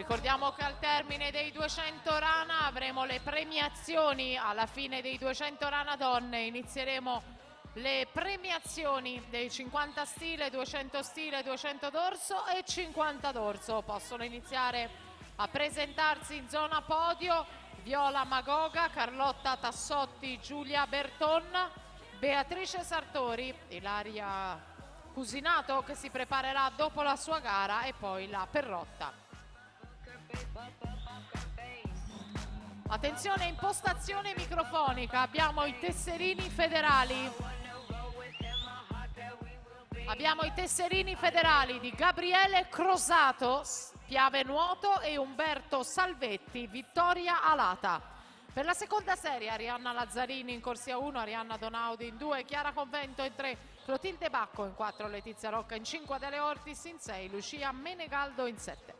Ricordiamo che al termine dei 200 rana avremo le premiazioni. Alla fine dei 200 rana donne inizieremo le premiazioni dei 50 stile, 200 stile, 200 dorso e 50 dorso. Possono iniziare a presentarsi in zona podio Viola Magoga, Carlotta Tassotti, Giulia Berton, Beatrice Sartori, Ilaria Cusinato che si preparerà dopo la sua gara e poi la Perrotta. Attenzione, impostazione microfonica, abbiamo i tesserini federali. Abbiamo i tesserini federali di Gabriele Crosato, Piave Nuoto, e Umberto Salvetti, Vittoria Alata. Per la seconda serie Arianna Lazzarini in corsia 1, Arianna Donaudi in 2, Chiara Convento in 3, Clotilde Bacco in 4, Letizia Rocca in 5, Adele Ortis in 6, Lucia Menegaldo in 7.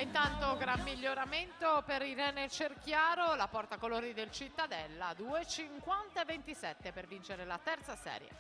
E intanto gran miglioramento per Irene Cerchiaro, la portacolori del Cittadella, 2,50-27 per vincere la terza serie.